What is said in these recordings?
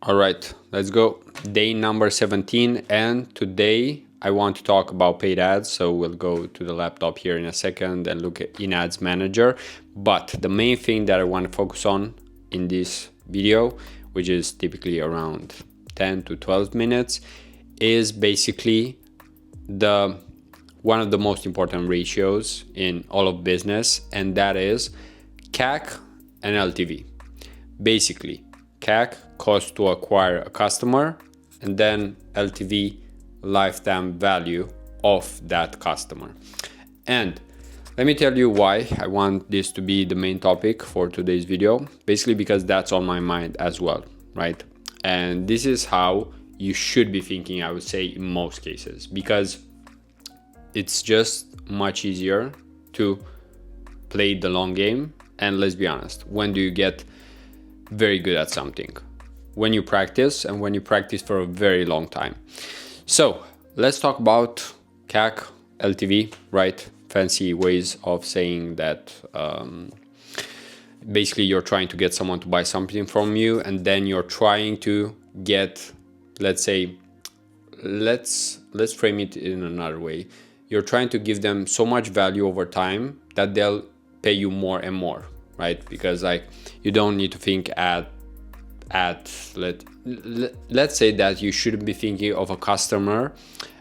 All right, let's go. Day number 17, and today I want to talk about paid ads. So we'll go to the laptop here in a second and look at in Ads Manager. But the main thing that I want to focus on in this video, which is typically around 10 to 12 minutes, is basically one of the most important ratios in all of business, and that is CAC and LTV. Basically, CAC, cost to acquire a customer, and then LTV, lifetime value of that customer. And let me tell you why I want this to be the main topic for today's video. Basically because that's on my mind as well, right? And this is how you should be thinking, I would say, in most cases, because it's just much easier to play the long game. And let's be honest, when do you get very good at something? When you practice, and when you practice for a very long time. So let's talk about CAC, LTV, right? Fancy ways of saying that basically you're trying to get someone to buy something from you, and then you're trying to get, let's say, let's frame it in another way. You're trying to give them so much value over time that they'll pay you more and more, right? Because like you don't need to think let's say that you shouldn't be thinking of a customer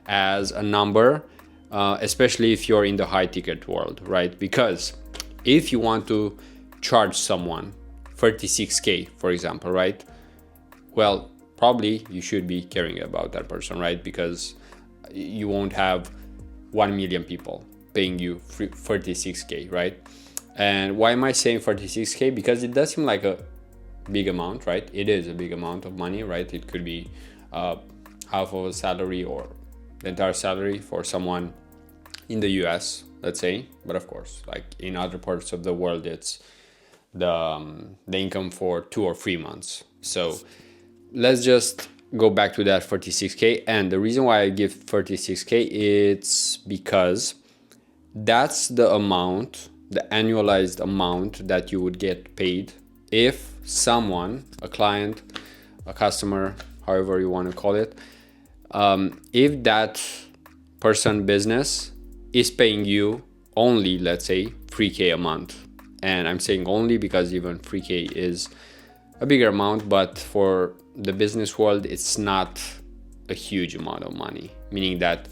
as a number, especially if you're in the high ticket world, right? Because if you want to charge someone 36K, for example, right? Well, probably you should be caring about that person, right? Because you won't have 1 million people paying you 36K, right? And why am I saying 36K? Because it does seem like a big amount, right? It is a big amount of money, right? It could be half of a salary or the entire salary for someone in the US, let's say. But of course, like in other parts of the world, it's the income for 2 or 3 months. So let's just go back to that 36K. And the reason why I give 36K, it's because that's the amount, the annualized amount that you would get paid if someone, a client, a customer, however you want to call it, if that person business is paying you only, let's say, 3K a month. And I'm saying only because even 3K is a bigger amount, but for the business world, it's not a huge amount of money. Meaning that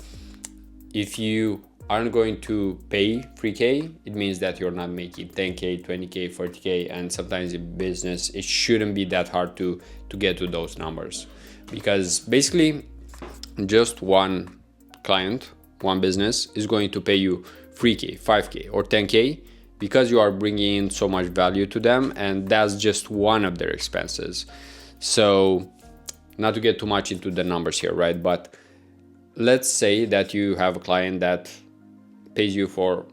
if you aren't going to pay 3K, it means that you're not making 10K, 20K, 40K, and sometimes in business, it shouldn't be that hard to get to those numbers. Because basically, just one client, one business is going to pay you 3K, 5K, or 10K because you are bringing in so much value to them, and that's just one of their expenses. So not to get too much into the numbers here, right? But let's say that you have a client that pays you for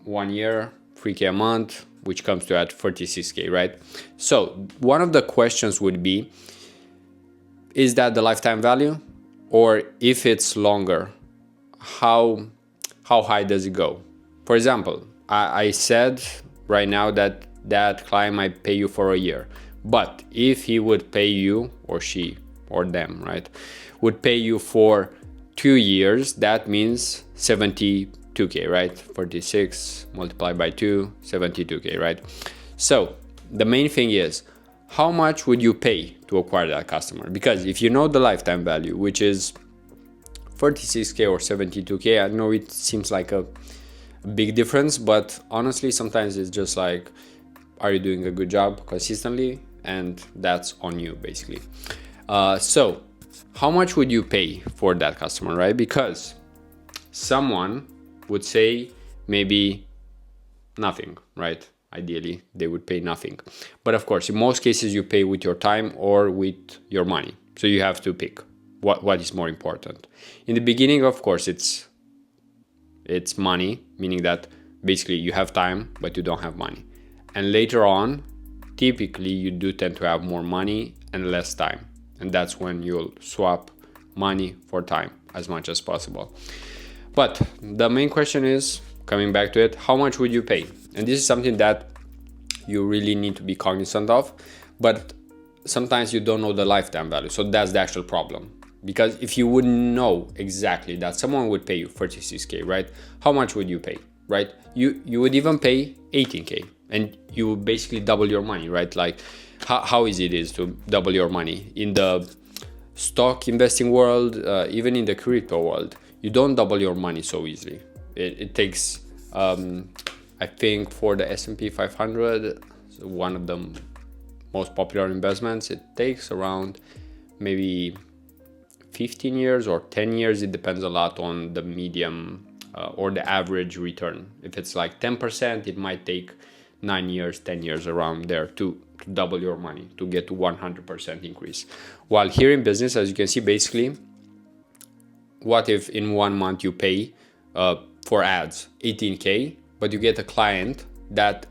1 year, 3K a month, which comes to at 36K, right? So one of the questions would be, is that the lifetime value? Or if it's longer, how high does it go? For example, I said right now that that client might pay you for a year, but if he would pay you, or she, or them, right, would pay you for 2 years, that means 72K, right? 46 multiplied by 2, 72K, right? So the main thing is, how much would you pay to acquire that customer? Because if you know the lifetime value, which is 46K or 72K, I know it seems like a big difference, but honestly, sometimes it's just like, are you doing a good job consistently? And that's on you, basically. So how much would you pay for that customer, right? Because someone would say maybe nothing, right? Ideally, they would pay nothing. But of course, in most cases, you pay with your time or with your money. So you have to pick what is more important. In the beginning, of course, it's money, meaning that basically you have time, but you don't have money. And later on, typically you do tend to have more money and less time. And that's when you'll swap money for time as much as possible. But the main question is, coming back to it, how much would you pay? And this is something that you really need to be cognizant of. But sometimes you don't know the lifetime value. So that's the actual problem. Because if you would know exactly that someone would pay you 36K, right? How much would you pay, right? You would even pay 18K and you would basically double your money, right? Like how easy it is to double your money in the stock investing world, even in the crypto world. You don't double your money so easily. It takes, I think for the S&P 500, one of the most popular investments, it takes around maybe 15 years or 10 years. It depends a lot on the medium or the average return. If it's like 10%, it might take 9 years, 10 years around there to double your money, to get to 100% increase. While here in business, as you can see, basically, what if in 1 month you pay for ads 18K, but you get a client that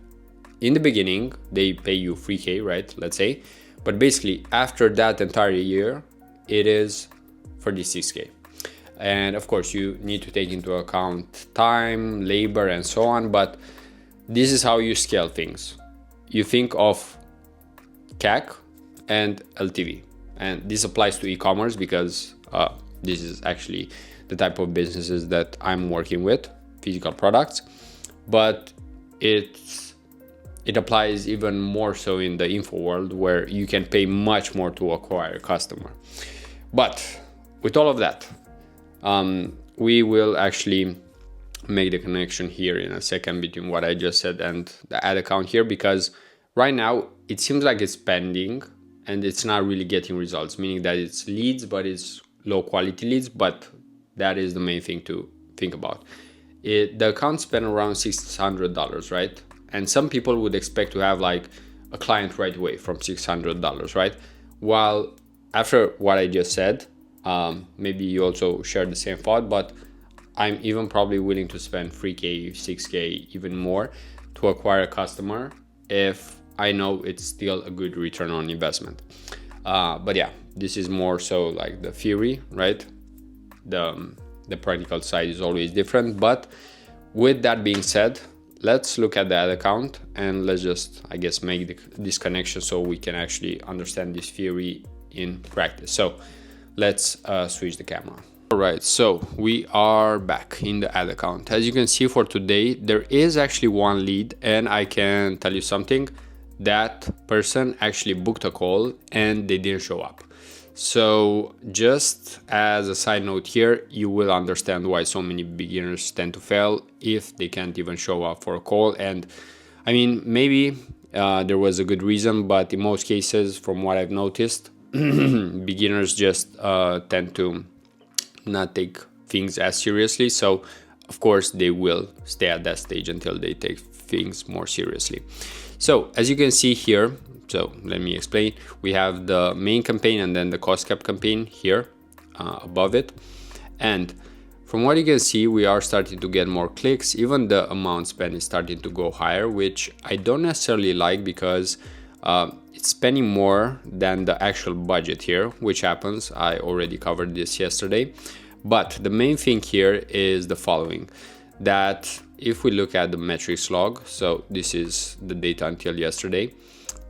in the beginning they pay you 3K, right? Let's say, but basically after that entire year, it is 36K. And of course you need to take into account time, labor, and so on, but this is how you scale things. You think of CAC and LTV, and this applies to e-commerce because this is actually the type of businesses that I'm working with, physical products, but it applies even more so in the info world where you can pay much more to acquire a customer. But with all of that, we will actually make the connection here in a second between what I just said and the ad account here, because right now it seems like it's pending and it's not really getting results, meaning that it's leads, but it's low quality leads. But that is the main thing to think about. The account spent around $600, right? And some people would expect to have like a client right away from $600, right? While after what I just said, maybe you also share the same thought, but I'm even probably willing to spend 3K, 6K, even more to acquire a customer if I know it's still a good return on investment. But yeah, this is more so like the theory, right? The practical side is always different. But with that being said, let's look at the ad account and let's just, I guess, make this connection so we can actually understand this theory in practice. So let's switch the camera. All right, so we are back in the ad account. As you can see for today, there is actually one lead, and I can tell you something. That person actually booked a call and they didn't show up. So just as a side note here, you will understand why so many beginners tend to fail if they can't even show up for a call. And I mean, maybe there was a good reason, but in most cases, from what I've noticed, beginners just tend to not take things as seriously. So of course they will stay at that stage until they take things more seriously. So as you can see here, so let me explain. We have the main campaign and then the cost cap campaign here above it. And from what you can see, we are starting to get more clicks. Even the amount spent is starting to go higher, which I don't necessarily like because it's spending more than the actual budget here, which happens. I already covered this yesterday. But the main thing here is the following, that if we look at the metrics log, so this is the data until yesterday,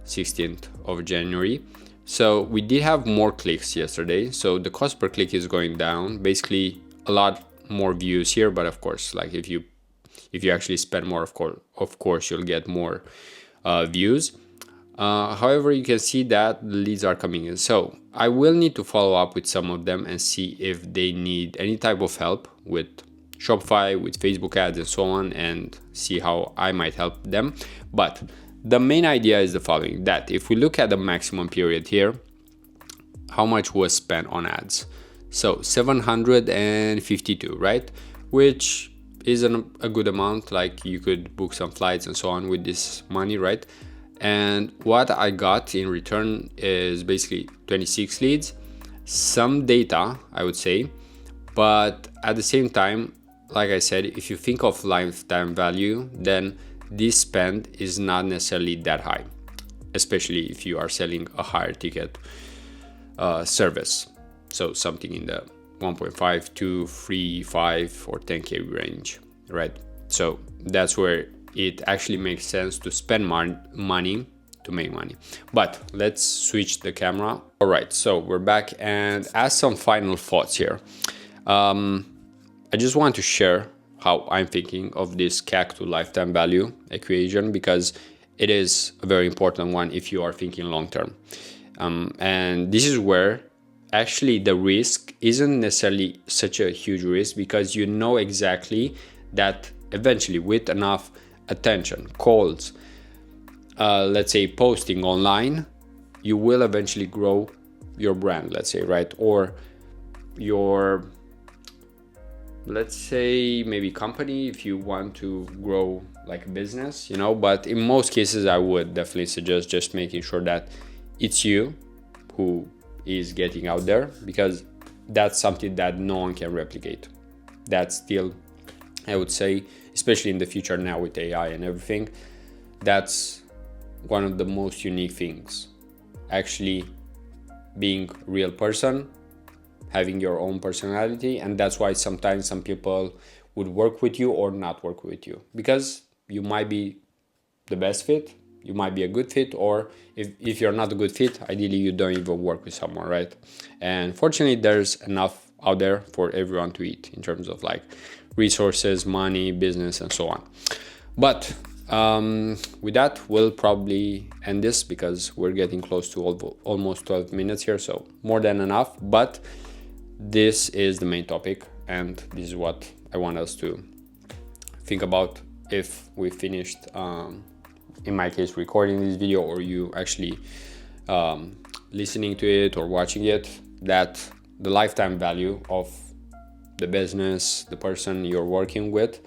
16th of January. So we did have more clicks yesterday. So the cost per click is going down, basically a lot more views here. But of course, like if you actually spend more, of course, you'll get more views. However, you can see that the leads are coming in. So I will need to follow up with some of them and see if they need any type of help with Shopify, with Facebook ads and so on, and see how I might help them. But the main idea is the following, that if we look at the maximum period here, how much was spent on ads? So 752, right? Which is a good amount. Like you could book some flights and so on with this money, right? And what I got in return is basically 26 leads, some data, I would say. But at the same time, like I said, if you think of lifetime value, then this spend is not necessarily that high, especially if you are selling a higher ticket service. So something in the 1.5, 2, 3, 5 or 10K range, right? So that's where it actually makes sense to spend money to make money. But let's switch the camera. All right, so we're back, and as some final thoughts here, I just want to share how I'm thinking of this CAC to lifetime value equation, because it is a very important one if you are thinking long term. And this is where actually the risk isn't necessarily such a huge risk, because you know exactly that eventually with enough attention, calls, let's say posting online, you will eventually grow your brand, let's say, right? Or your, let's say, maybe company, if you want to grow like a business, you know. But in most cases, I would definitely suggest just making sure that it's you who is getting out there, because that's something that no one can replicate. That's still, I would say, especially in the future now with AI and everything, that's one of the most unique things. Actually being a real person, having your own personality. And that's why sometimes some people would work with you or not work with you, because you might be the best fit, you might be a good fit, or if you're not a good fit, ideally you don't even work with someone, right? And fortunately, there's enough out there for everyone to eat in terms of like resources, money, business, and so on. But with that, we'll probably end this, because we're getting close to almost 12 minutes here, so more than enough. But this is the main topic, and this is what I want us to think about if we finished, in my case, recording this video, or you actually listening to it or watching it, that the lifetime value of the business, the person you're working with,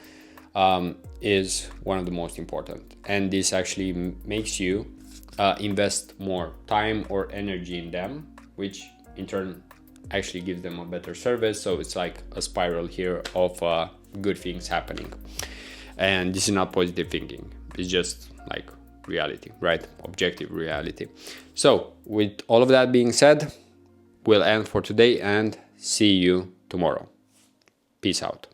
is one of the most important. And this actually makes you invest more time or energy in them, which in turn actually gives them a better service. So it's like a spiral here of good things happening. And this is not positive thinking, it's just like reality, right? Objective reality. So with all of that being said, we'll end for today and see you tomorrow. Peace out.